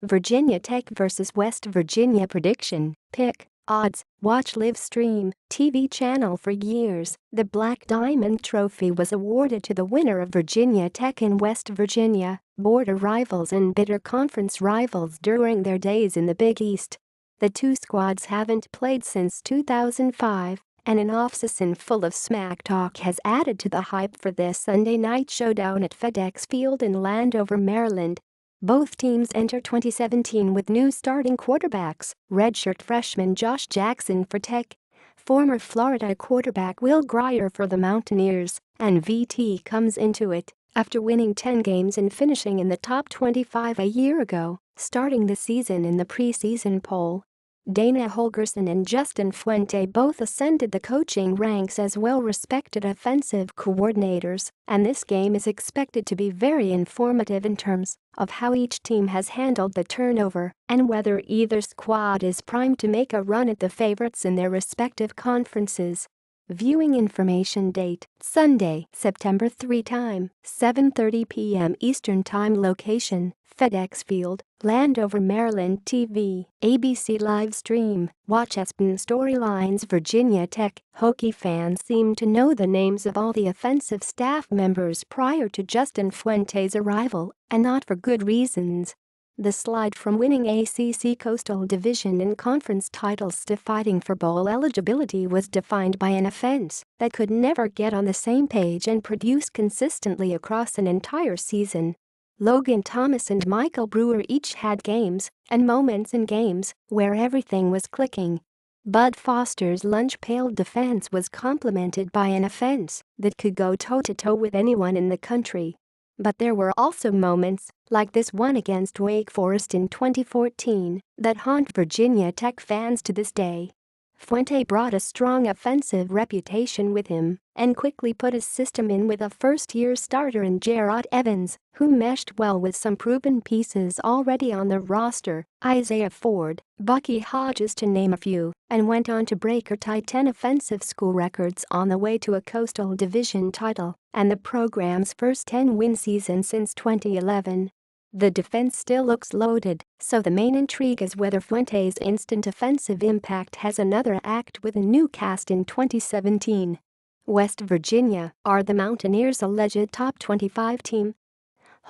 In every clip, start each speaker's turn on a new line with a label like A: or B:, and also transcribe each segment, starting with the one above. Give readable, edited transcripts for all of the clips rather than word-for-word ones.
A: Virginia Tech vs West Virginia prediction, pick, odds, watch live stream, TV channel. For years, the Black Diamond Trophy was awarded to the winner of Virginia Tech and West Virginia, border rivals and bitter conference rivals during their days in the Big East. The two squads haven't played since 2005, and an offseason full of smack talk has added to the hype for this Sunday night showdown at FedEx Field in Landover, Maryland. Both teams enter 2017 with new starting quarterbacks, redshirt freshman Josh Jackson for Tech, former Florida quarterback Will Grier for the Mountaineers, and VT comes into it after winning 10 games and finishing in the top 25 a year ago, starting the season in the preseason poll. Holgorsen and Justin Fuente both ascended the coaching ranks as well-respected offensive coordinators, and this game is expected to be very informative in terms of how each team has handled the turnover and whether either squad is primed to make a run at the favorites in their respective conferences. Viewing information. Date, Sunday, September 3. Time, 7:30 p.m. Eastern Time. Location, FedEx Field, Landover, Maryland. TV, ABC live stream. Watch ESPN storylines. Virginia Tech Hokie fans seem to know the names of all the offensive staff members prior to Justin Fuente's arrival, and not for good reasons. The slide from winning ACC Coastal Division and conference titles to fighting for bowl eligibility was defined by an offense that could never get on the same page and produce consistently across an entire season. Logan Thomas and Michael Brewer each had games and moments in games where everything was clicking. Bud Foster's lunch pail defense was complemented by an offense that could go toe-to-toe with anyone in the country. But there were also moments, like this one against Wake Forest in 2014, that haunt Virginia Tech fans to this day. Fuente brought a strong offensive reputation with him and quickly put his system in with a first-year starter in Jarrett Evans, who meshed well with some proven pieces already on the roster, Isaiah Ford, Bucky Hodges to name a few, and went on to break or tie 10 offensive school records on the way to a Coastal Division title and the program's first 10-win season since 2011. The defense still looks loaded, so the main intrigue is whether Fuente's instant offensive impact has another act with a new cast in 2017. West Virginia, are the Mountaineers' alleged top 25 team?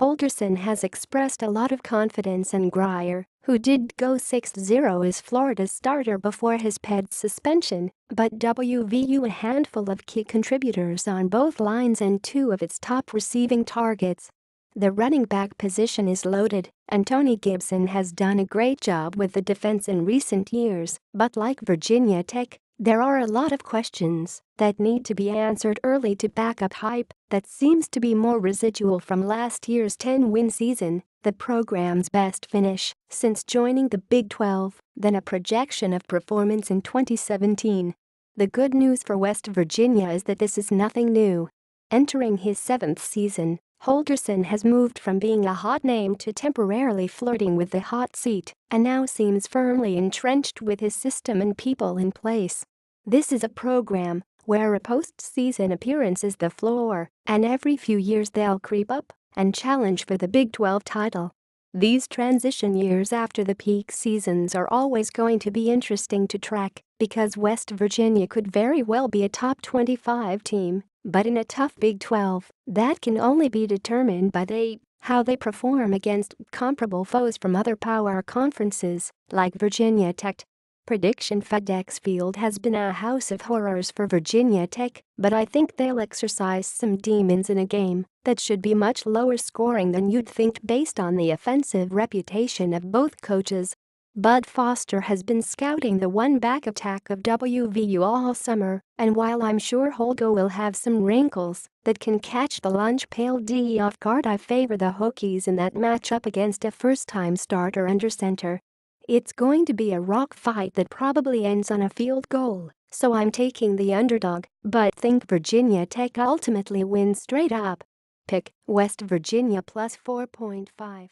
A: Holgorsen has expressed a lot of confidence in Grier, who did go 6-0 as Florida's starter before his PED suspension, but WVU a handful of key contributors on both lines and 2 of its top receiving targets. The running back position is loaded, and Tony Gibson has done a great job with the defense in recent years, but like Virginia Tech, there are a lot of questions that need to be answered early to back up hype that seems to be more residual from last year's 10-win season, the program's best finish since joining the Big 12, than a projection of performance in 2017. The good news for West Virginia is that this is nothing new. Entering his 7th season, Holgorsen has moved from being a hot name to temporarily flirting with the hot seat and now seems firmly entrenched with his system and people in place. This is a program where a postseason appearance is the floor, and every few years they'll creep up and challenge for the Big 12 title. These transition years after the peak seasons are always going to be interesting to track because West Virginia could very well be a top 25 team, but in a tough Big 12, that can only be determined by how they perform against comparable foes from other power conferences, like Virginia Tech. Prediction: FedEx Field has been a house of horrors for Virginia Tech, but I think they'll exercise some demons in a game that should be much lower scoring than you'd think based on the offensive reputation of both coaches. Bud Foster has been scouting the one-back attack of WVU all summer, and while I'm sure Holgo will have some wrinkles that can catch the lunch pail D off guard, I favor the Hokies in that matchup against a first-time starter under center. It's going to be a rock fight that probably ends on a field goal, so I'm taking the underdog, but think Virginia Tech ultimately wins straight up. Pick West Virginia plus 4.5.